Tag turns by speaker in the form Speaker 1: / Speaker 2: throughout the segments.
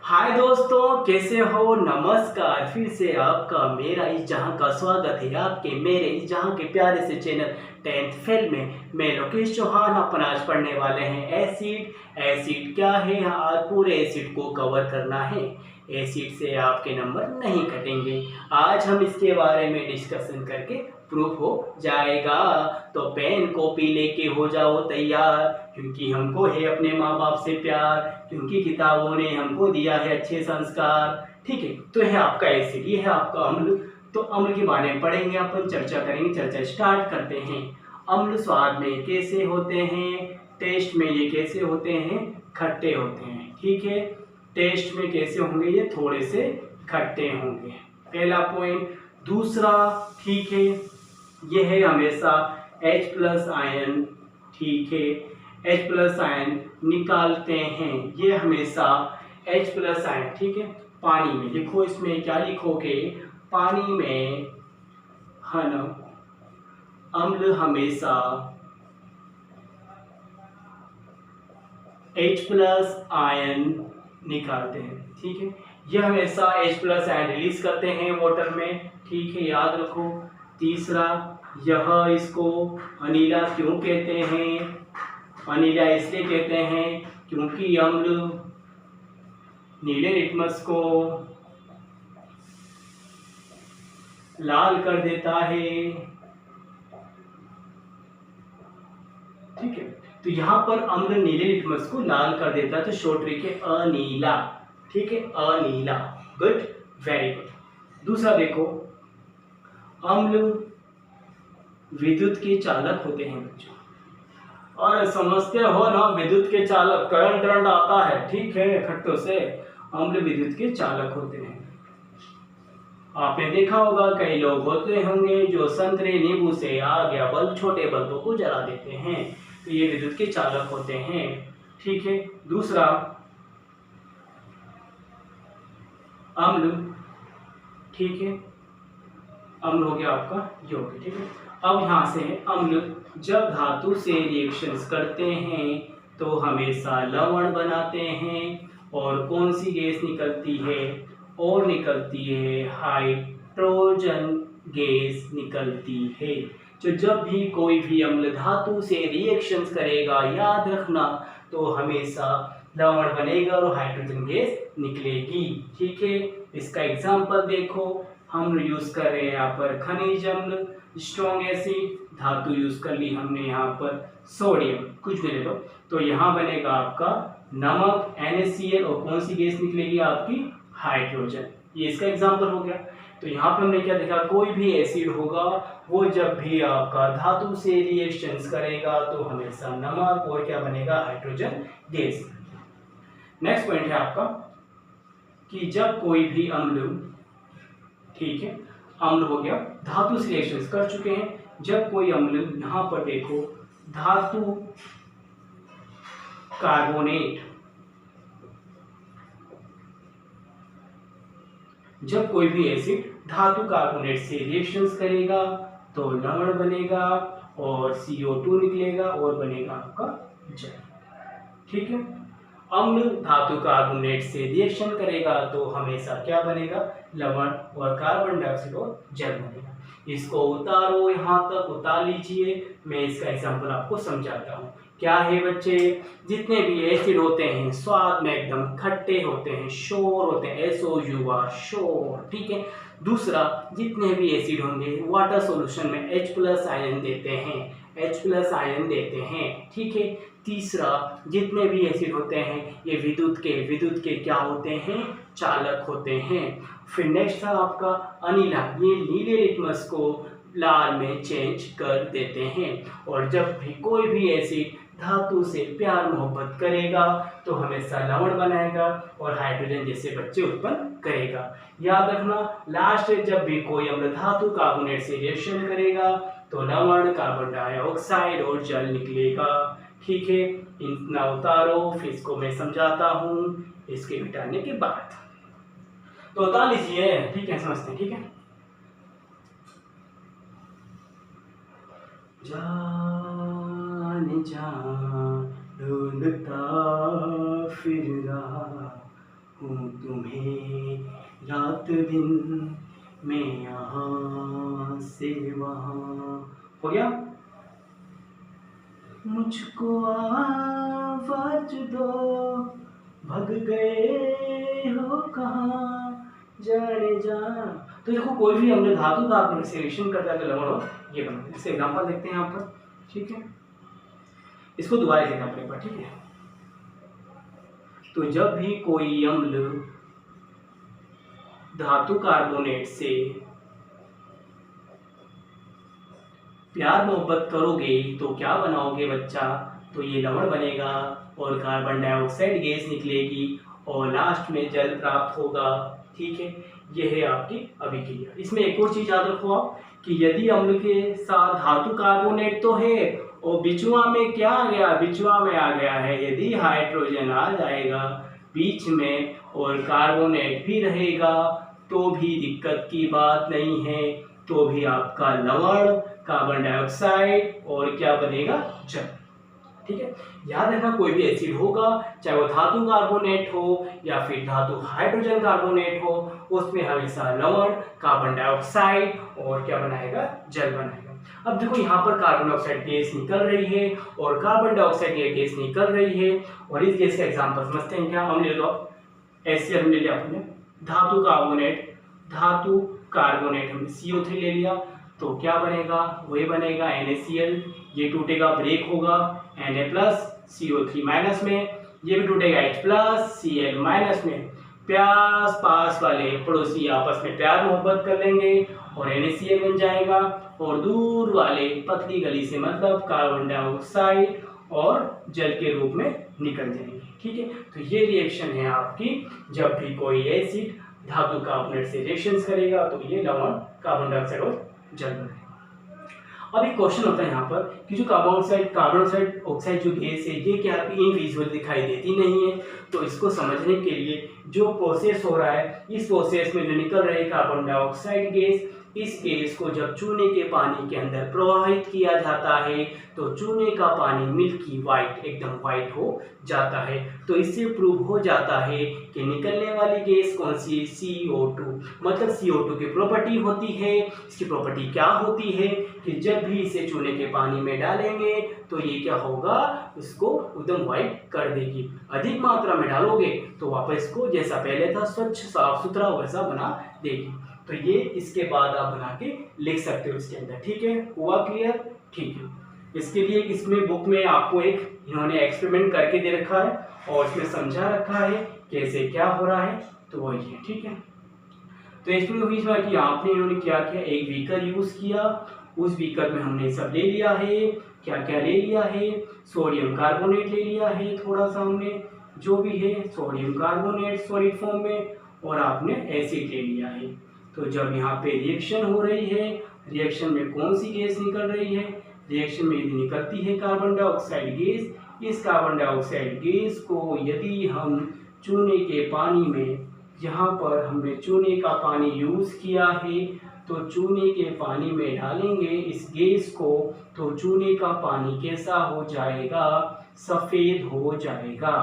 Speaker 1: हाय दोस्तों, कैसे हो। नमस्कार। फिर से आपका मेरा इस जहां का स्वागत है आपके मेरे इस जहां के प्यारे से चैनल 10th फेल में। मैं लोकेश चौहान अपन आज पढ़ने वाले हैं एसिड। एसिड क्या है, आज पूरे एसिड को कवर करना है। एसिड से आपके नंबर नहीं कटेंगे। आज हम इसके बारे में डिस्कशन करके प्रूफ हो जाएगा। तो पेन कॉपी लेके हो जाओ तैयार, क्योंकि हमको है अपने माँ बाप से प्यार, क्योंकि किताबों ने हमको दिया है अच्छे संस्कार। ठीक है, तो है आपका एसिड, ये है आपका अम्ल। तो अम्ल के बारे में पढ़ेंगे, अपन चर्चा करेंगे। चर्चा स्टार्ट करते हैं। अम्ल स्वाद में कैसे होते हैं, टेस्ट में ये कैसे होते हैं, खट्टे होते हैं। ठीक है, टेस्ट में कैसे होंगे, ये थोड़े से खट्टे होंगे, पहला पॉइंट। दूसरा, ठीक है, ये है हमेशा H प्लस आयन। ठीक है, H प्लस आयन निकालते हैं, ये हमेशा H प्लस आयन। ठीक है, पानी में लिखो, इसमें क्या लिखोगे, पानी में है ना, अम्ल हमेशा H प्लस आयन निकालते हैं। ठीक है, यह हमेशा H प्लस आयन रिलीज करते हैं वाटर में। ठीक है, याद रखो। तीसरा, यह इसको अनीला क्यों कहते हैं, अनीला इसलिए कहते हैं क्योंकि अम्ल नीले लिटमस को लाल कर देता है। ठीक है, तो यहां पर अम्ल नीले लिटमस को लाल कर देता है, तो शॉर्ट ट्रिक है अनीला। ठीक है, अनीला। Good, very good. दूसरा देखो, अम्ल विद्युत के चालक होते हैं बच्चों। और समझते हो ना, विद्युत के चालक, करंट आता है। ठीक है, खट्टों से अम्ल विद्युत के चालक होते हैं। आपने देखा होगा कई लोग होते होंगे जो संतरे नींबू से आग या बल्ब, छोटे बल्बों को जला देते हैं, तो ये विद्युत के चालक होते हैं। ठीक है, दूसरा, अम्ल। ठीक है, अम्ल हो गया आपका यौगिक। ठीक है, अब यहां से अम्ल जब धातु से रिएक्शंस करते हैं तो हमेशा लवण बनाते हैं। और कौन सी गैस निकलती है, और निकलती है हाइड्रोजन गैस निकलती है। तो जब भी कोई भी अम्ल धातु से रिएक्शंस करेगा, याद रखना, तो हमेशा लवण बनेगा और हाइड्रोजन गैस निकलेगी। ठीक है, इसका एग्जाम्पल देखो, हम यूज कर रहे हैं यहाँ पर खनिज अम्ल, स्ट्रॉन्ग एसिड, धातु यूज कर ली हमने यहाँ पर सोडियम, कुछ भी ले लो। तो यहाँ बनेगा आपका नमक NaCl, और कौन सी गैस निकलेगी आपकी, हाइड्रोजन। ये इसका एग्जाम्पल हो गया। तो यहाँ पर हमने क्या देखा, कोई भी एसिड होगा वो जब भी आपका धातु से रिएक्शंस करेगा तो हमेशा नमक और क्या बनेगा, हाइड्रोजन गैस। नेक्स्ट पॉइंट है आपका कि जब कोई भी अम्ल, ठीक है, अम्ल हो गया, धातु से रिएक्शंस कर चुके हैं। जब कोई अम्ल, यहां पर देखो, धातु कार्बोनेट, जब कोई भी एसिड धातु कार्बोनेट से रिएक्शंस करेगा तो लवण बनेगा और CO2 निकलेगा और बनेगा आपका जल। ठीक है, अम्ल धातु कार्बोनेट से रिएक्शन करेगा तो हमेशा क्या बनेगा, लवण और कार्बन डाइऑक्साइड और जल बनेगा। इसको उतारो, यहाँ तक उतार लीजिए, मैं इसका एग्जांपल आपको समझाता हूँ। क्या है बच्चे, जितने भी एसिड होते हैं स्वाद में एकदम खट्टे होते हैं, शोर होते हैं, SOUR, शोर। ठीक है, दूसरा, जितने भी एसिड होंगे वाटर सॉल्यूशन में H प्लस आयन देते हैं, H प्लस आयन देते हैं। ठीक है, तीसरा, जितने भी एसिड होते हैं ये विद्युत के क्या होते हैं, चालक होते हैं। फिर नेक्स्ट था आपका अनीला, ये नीले लिटमस को लाल में चेंज कर देते हैं। और जब भी कोई भी एसिड धातु से प्यार मोहब्बत करेगा तो हमेशा लवण बनाएगा और हाइड्रोजन जैसे बच्चे उत्पन्न करेगा। याद रखना, लास्ट जब भी कोई अम्ल धातु कार्बोनेट से रिएक्शन करेगा तो लवण, कार्बन डाइऑक्साइड और जल निकलेगा। ठीक है, इतना उतारो, फिर इसको मैं समझाता हूँ इसके मिटाने के बाद। तो उतार लीजिए, ठीक है, समझते हैं। ठीक है, जान जान ढूंढता फिर रहा हूँ तुम्हें रात दिन, मैं यहाँ से वहाँ। हो गया। मुझको आवाज दो, भग गए हो कहाँ, जाने जा। तो देखो कोई भी हमने धातु का आपने सेलेक्शन करता है तो लवण हो ये बना। इससे एग्जांपल देखते हैं यहाँ पर, ठीक है। इसको दोबारा देखना पड़ेगा, ठीक है। तो जब भी कोई अम्ल धातु कार्बोनेट से प्यार मोहब्बत करोगे तो क्या बनाओगे बच्चा, तो ये लवण बनेगा और कार्बन डाइऑक्साइड गैस निकलेगी और लास्ट में जल प्राप्त होगा, ठीक है। ये है आपकी अभिक्रिया। इसमें एक और चीज याद रखो आप कि यदि अम्ल के साथ धातु कार्बोनेट तो है और बिचुआ में क्या आ गया, बिचुआ में आ गया है यदि हाइड्रोजन आ जाएगा बीच में और कार्बोनेट भी रहेगा तो भी दिक्कत की बात नहीं है, तो भी आपका लवण कार्बन डाइऑक्साइड और क्या बनेगा, जल, ठीक है। याद रखना कोई भी एसिड होगा चाहे वो धातु कार्बोनेट हो या फिर धातु हाइड्रोजन कार्बोनेट हो, उसमें हमेशा लवण कार्बन डाइऑक्साइड और क्या बनाएगा, जल बनाएगा। अब देखो यहाँ पर कार्बन डाइऑक्साइड गैस निकल रही है और कार्बन डाइऑक्साइड गैस निकल रही है और इस गैस का एग्जांपल समझते हैं क्या। हम ले लो ऐसे, हम ले लिया अपने धातु कार्बोनेट, धातु कार्बोनेट हमने CO3 ले लिया तो क्या बनेगा, वही बनेगा NaCl। ये टूटेगा ब्रेक होगा Na+ CO3- में, ये भी टूटेगा H+ Cl- में। प्यास पास वाले पड़ोसी आपस में प्यार मोहब्बत कर लेंगे और NaCl बन जाएगा और दूर वाले पतली गली से मतलब कार्बन डाइऑक्साइड और जल के रूप में निकल जाएंगे, ठीक है। तो ये रिएक्शन है आपकी, जब भी कोई एसिड धातु कार्बोनेट से रिएक्शंस करेगा तो ये लवण कार्बन डाइऑक्साइड और जल बनाएगा। अब एक क्वेश्चन होता है यहाँ पर कि जो कार्बन ऑक्साइड जो गैस है ये क्या आपकी इनविजिबल दिखाई देती नहीं है, तो इसको समझने के लिए जो प्रोसेस हो रहा है, इस प्रोसेस में जो निकल रही है कार्बन डाइऑक्साइड गैस, इस गैस को जब चूने के पानी के अंदर प्रवाहित किया जाता है तो चूने का पानी मिल्की वाइट एकदम वाइट हो जाता है। तो इससे प्रूव हो जाता है कि निकलने वाली गैस कौन सी है, CO2। मतलब CO2 की प्रॉपर्टी होती है, इसकी प्रॉपर्टी क्या होती है कि जब भी इसे चूने के पानी में डालेंगे तो ये क्या होगा, इसको एकदम वाइट कर देगी। अधिक मात्रा में डालोगे तो वापस इसको जैसा पहले था स्वच्छ साफ सुथरा वैसा बना देगी। तो ये इसके बाद आप बना के लिख सकते हो इसके अंदर, ठीक है। हुआ क्लियर, ठीक है। इसके लिए इसमें बुक में आपको एक इन्होंने एक्सपेरिमेंट करके दे रखा है और इसमें समझा रखा है कैसे क्या हो रहा है, तो वही है, ठीक है। तो इसमें हुई कि आपने इन्होंने क्या किया, एक बीकर यूज किया, उस बीकर में हमने सब ले लिया है, क्या क्या ले लिया है, सोडियम कार्बोनेट ले लिया है, थोड़ा सा हमने जो भी है सोडियम कार्बोनेट सॉलिड फॉर्म में, और आपने एसिड ले लिया है। तो जब यहाँ पे रिएक्शन हो रही है, रिएक्शन में कौन सी गैस निकल रही है, रिएक्शन में यदि निकलती है कार्बन डाइऑक्साइड गैस, इस कार्बन डाइऑक्साइड गैस को यदि हम चूने के पानी में, यहाँ पर हमने चूने का पानी यूज किया है तो चूने के पानी में डालेंगे इस गैस को, तो चूने का पानी कैसा हो जाएगा, सफेद हो जाएगा।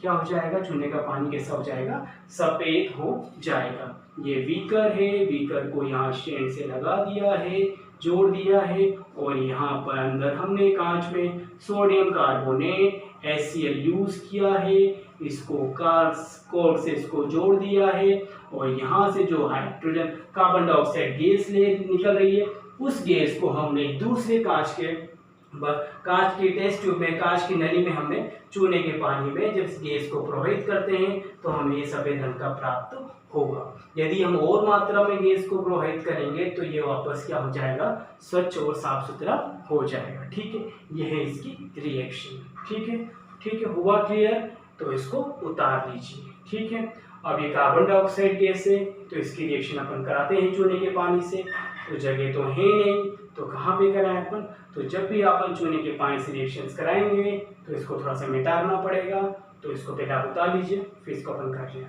Speaker 1: क्या हो जाएगा, चूने का पानी कैसा हो जाएगा, सफेद हो जाएगा। ये बीकर है, बीकर को यहाँ स्टैंड से लगा दिया है, जोड़ दिया है, और यहाँ पर अंदर हमने कांच में सोडियम कार्बोनेट HCl यूज किया है, इसको कोर्ड से इसको जोड़ दिया है, और यहाँ से जो हाइड्रोजन कार्बन डाइऑक्साइड गैस निकल रही है उस गैस को हमने दूसरे कांच के टेस्ट ट्यूब में, कांच की नली में हमने चूने के पानी में जब इस गैस को प्रवाहित करते हैं तो हमें ये सफेद रंग का प्राप्त होगा। यदि हम और मात्रा में गैस को प्रवाहित करेंगे तो ये वापस क्या हो जाएगा, स्वच्छ और साफ सुथरा हो जाएगा, ठीक है। यह है इसकी रिएक्शन, ठीक है, ठीक है। हुआ क्लियर, तो इसको उतार लीजिए, ठीक है। अब ये कार्बन डाइऑक्साइड गैस है तो इसकी रिएक्शन अपन कराते हैं चूने के पानी से, तो जगह तो है नहीं तो कहाँ पे कराएं अपन, तो जब भी अपन चूने के पानी से रिएक्शंस कराएंगे तो इसको थोड़ा सा मिटाना पड़ेगा, तो इसको पहले आप उतार लीजिए फिर इसको अपन कर लें,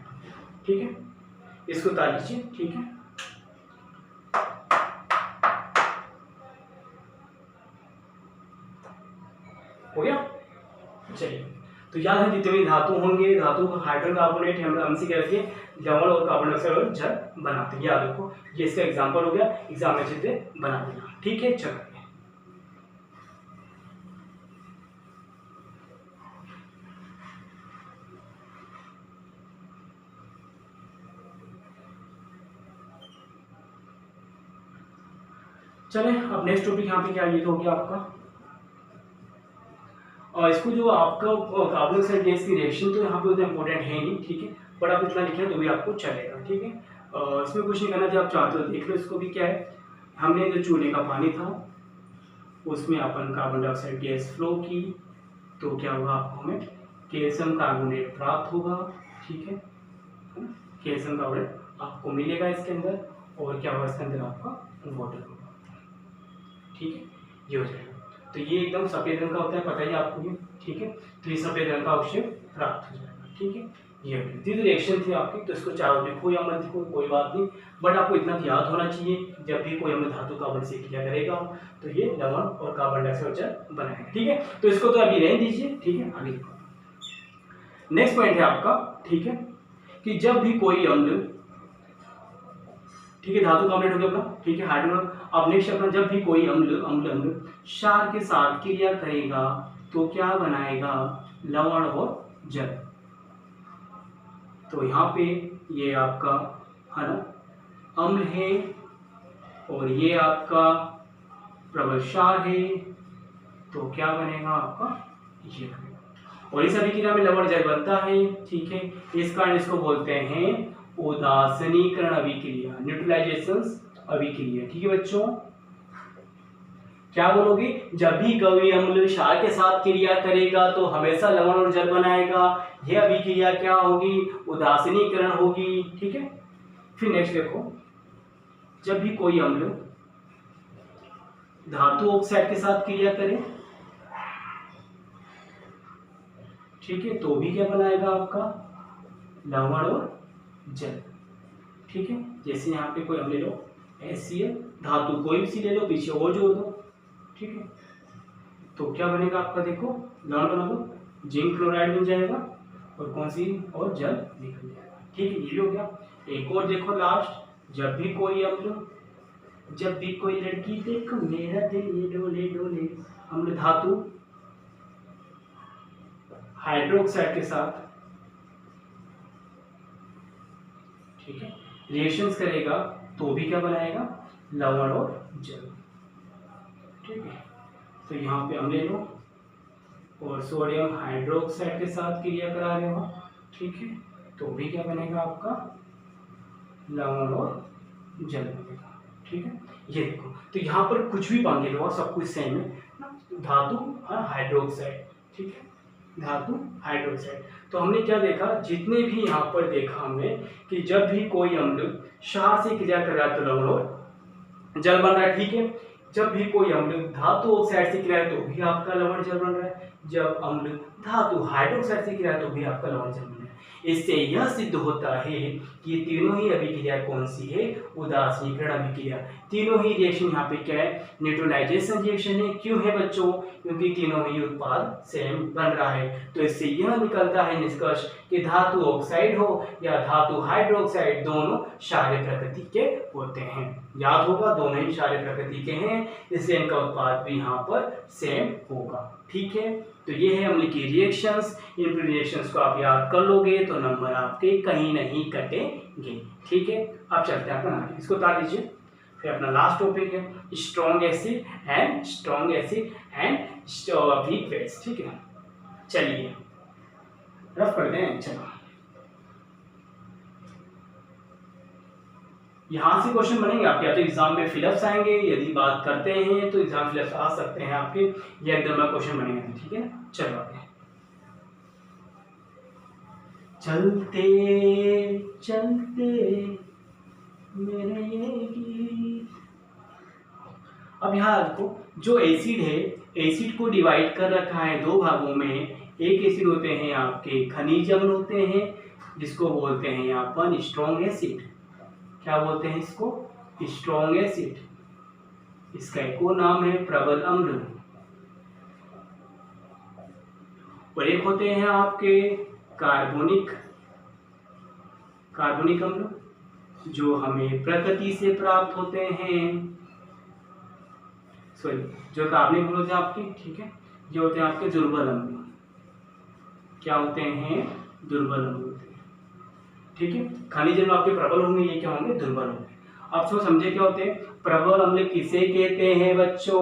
Speaker 1: ठीक है। इसको उतार लीजिए, ठीक है। हो गया, चलिए। तो याद है जितने भी धातु होंगे, धातु का हाइड्रोकार्बोनेट हमसे क्या रखिए लवण और कार्बन डाइऑक्साइड और जल बनाते हैं। याद रखो ये इसका एग्जांपल हो गया, एग्जाम में चित्र बना देना। ठीक है, चलो चले अब नेक्स्ट टॉपिक यहाँ पे क्या ये तो हो गया आपका, और इसको जो आपका कार्बन डाइऑक्साइड गैस की रिएक्शन तो यहाँ पे उतना इंपॉर्टेंट है नहीं, ठीक है, बट आप इतना लिखें तो भी आपको चलेगा। ठीक है, इसमें कुछ नहीं करना, जब आप चाहते हो देख लो इसको भी। क्या है, हमने जो चूल्हे का पानी था उसमें अपन कार्बन डाइऑक्साइड गैस फ्लो की, तो क्या होगा आपको हमें कैल्शियम कार्बोनेट प्राप्त होगा। ठीक है, कैल्शियम कार्बोनेट आपको मिलेगा इसके अंदर, और क्या होगा इसके अंदर आपका वाटर होगा। ठीक है, ये हो जाएगा। तो ये एकदम सफेद रंग का होता है, पता ही आपको ये। ठीक है, तो ये सफेद रंग का अवशेष प्राप्त हो जाएगा। ठीक है, ये तीन रिएक्शन थी आपकी, तो इसको चारों लिखो या मत लिखो कोई बात नहीं, बट आपको इतना याद होना चाहिए जब भी कोई हमें धातु कार्बन से क्रिया करेगा तो ये लवण और कार्बन डाइऑक्साइड बनाएगा। ठीक है, तो इसको तो अभी रहने दीजिए। ठीक है, आगे नेक्स्ट पॉइंट है आपका, ठीक है, कि जब भी कोई अम्ल, ठीक है, धातु कार्बोनेट हो गया अपना, ठीक है, हाइड्रोजन। अब नेक्स्ट अपना जब भी कोई अम्ल अम्ल अम्ल क्षार के साथ क्रिया करेगा तो क्या बनाएगा, लवण और जल। तो यहाँ पे ये आपका है ना अम्ल है, और ये आपका प्रबल क्षार है, तो क्या बनेगा आपका ये बनेगा, और इस अभिक्रिया में लवण जल बनता है। ठीक है, इस कारण इसको बोलते हैं उदासीनीकरण अभिक्रिया, न्यूट्रलाइजेशन अभिक्रिया। ठीक है बच्चों, क्या बोलोगे, जब भी कोई अम्ल क्षार के साथ क्रिया करेगा तो हमेशा लवण और जल बनाएगा, यह अभिक्रिया क्या होगी, उदासीनीकरण होगी। ठीक है, फिर नेक्स्ट देखो, जब भी कोई अम्ल धातु ऑक्साइड के साथ क्रिया करे, ठीक है, तो भी क्या बनाएगा आपका लवण और जल। ठीक है, जैसे यहाँ पे कोई अम्ल लो HCl, धातु कोई भी सी ले लो, पीछे और जोड़ दो। ठीक है, तो क्या बनेगा आपका, देखो लवण बना दो, जिंक क्लोराइड बन जाएगा, और कौन सी, और जल निकल जाएगा। ठीक है, ये भी हो गया। एक और देखो लास्ट, जब भी कोई अम्ल, जब भी कोई लड़की देखो मेरा दिल ये डोले डोले, अम्ल धातु हाइड्रोक्साइड के साथ, ठीक है, रिएक्शंस करेगा तो भी क्या बनाएगा, लवण और जल। ठीक है, तो यहाँ पे अम्ल लो और सोडियम हाइड्रोक्साइड के साथ क्रिया करा रहे हो, ठीक है, तो भी क्या बनेगा आपका लवण और जल बनेगा। ठीक है, ये देखो, तो यहाँ पर कुछ भी मांगे लो सब कुछ सेम है ना, धातु हाइड्रोक्साइड। ठीक है, धातु हाइड्रोक्साइड। तो हमने क्या देखा, जितने भी यहाँ पर देखा हमने कि जब भी कोई अम्ल क्षार से क्रिया कर रहा है तो लवण और जल बन रहा है। ठीक है, जब भी कोई अम्ल धातु ऑक्साइड से क्रिया है तो भी आपका लवण जल बन रहा है, जब अम्ल धातु हाइड्रोक्साइड से क्रिया है तो भी आपका लवण जल बन रहा है। इससे यह सिद्ध होता है कि ये तीनों ही अभिक्रिया कौन सी है, उदासीनीकरण अभिक्रिया। तीनों ही रिएक्शन यहाँ पे क्या है, न्यूट्रलाइजेशन रिएक्शन है। क्यों है बच्चों, क्योंकि तीनों ही उत्पाद सेम बन रहा है। तो इससे यह निकलता है निष्कर्ष कि धातु ऑक्साइड हो या धातु हाइड्रोक्साइड दोनों क्षारीय प्रकृति के होते हैं। याद होगा दोनों ही क्षारीय प्रकृति के हैं, इसलिए इनका उत्पाद भी यहाँ पर सेम होगा। ठीक है, तो ये है अम्ल की रिएक्शंस। इन रिएक्शंस को आप याद कर लोगे तो नंबर आपके कहीं नहीं कटेंगे। ठीक है, अब चलते हैं अपना, इसको उतार दीजिए। फिर अपना लास्ट टॉपिक है strong acid and weak base. ठीक है, चलिए रफ करते हैं। चलो यहाँ से क्वेश्चन बनेंगे आपके, या तो एग्जाम में फिलअप्स आएंगे, यदि बात करते हैं तो एग्जाम फिलअप्स आ सकते हैं आपके, ये एकदम में क्वेश्चन बनेंगे। ठीक है, चलो आगे चलते चलते मेरे ये गीत। अब यहाँ देखो, जो एसिड है, एसिड को डिवाइड कर रखा है दो भागों में। एक एसिड होते हैं आपके खनिज अम्ल होते हैं, जिसको बोलते हैं यहाँ पर स्ट्रॉन्ग एसिड। क्या बोलते हैं इसको, स्ट्रॉन्ग एसिड। इसका एक और नाम है प्रबल अम्ल। और एक होते हैं आपके कार्बोनिक अम्ल, जो हमें प्रकृति से प्राप्त होते हैं, सॉरी जो कार्बनिक अम्ल होते हैं आपके, ठीक है, ये होते हैं आपके दुर्बल अम्ल। क्या होते हैं? दुर्बल अम्ल होते हैं, ठीक है। खनिज अम्ल आपके प्रबल होंगे, ये क्या होंगे? दुर्बल होंगे। आप सब समझे क्या होते हैं? प्रबल अम्ल किसे कहते हैं बच्चों?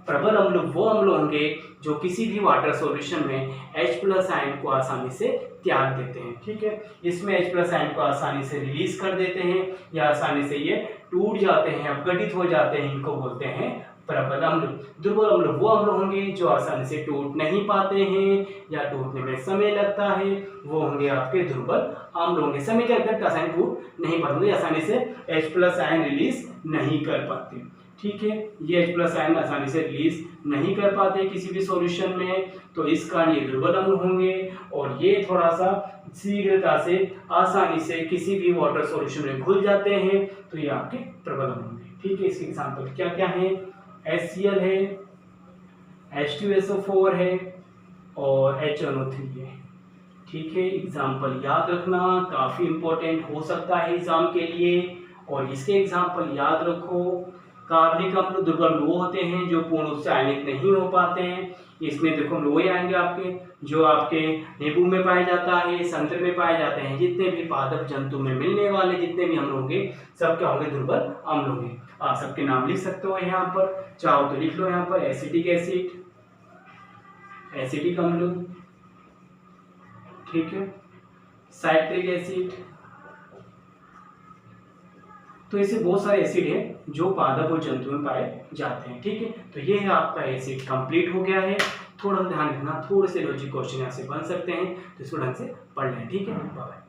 Speaker 1: प्रबल अम्ल वो अम्ल होंगे जो किसी भी वाटर सॉल्यूशन में H+ आयन को आसानी से त्याग देते हैं, ठीक है। इसमें H+ आयन को आसानी से रिलीज कर देते हैं या आसानी से ये टूट जाते हैं, अपघटित हो जाते हैं, इनको बोलते हैं प्रबल अम्ल। दुर्बल अम्ल वो अम्ल होंगे जो आसानी से टूट नहीं पाते हैं या टूटने में समय लगता है, वो होंगे आपके दुर्बल अम्ल होंगे। समय के अंदर आसानी टूट नहीं पाते, आसानी से H+ आयन रिलीज नहीं कर पाते, ठीक है। ये H+ आयन आसानी से रिलीज नहीं कर पाते किसी भी सॉल्यूशन में, तो इस कारण ये दुर्बल अम्ल होंगे। और ये थोड़ा सा शीघ्रता से आसानी से किसी भी वाटर सॉल्यूशन में घुल जाते हैं, तो ये आपके प्रबल अम्ल होंगे, ठीक है। इसके एग्जाम्पल क्या क्या है? HCl है, H2SO4 है और HNO3 है, ठीक है। एग्जाम्पल याद रखना, काफ़ी इंपॉर्टेंट हो सकता है एग्जाम के लिए। और इसके एग्जाम्पल याद रखो। कार्बनिक अम्ल दुर्बल वो होते हैं जो पूर्ण रूप से आयनित नहीं हो पाते हैं। इसमें देखो वो ही आएंगे आपके जो आपके नींबू में पाया जाता है, संतरे में पाए जाते हैं, जितने भी पादप जंतु में मिलने वाले जितने भी अम्ल होंगे सब क्या होंगे? दुर्बल अम्ल होंगे। आप सबके नाम लिख सकते हो यहाँ पर, चाहो तो लिख लो यहाँ पर एसिटिक एसिड, एसिटिक अम्ल, ठीक है, साइट्रिक एसिड। तो ऐसे बहुत सारे एसिड हैं जो पादप और जंतु में पाए जाते हैं, ठीक है। तो ये है आपका एसिड कंप्लीट हो गया है। थोड़ा ध्यान रखना, थोड़े से लॉजिक क्वेश्चन यहाँ से बन सकते हैं, तो इसको ढंग से पढ़ लें, ठीक है। बाय।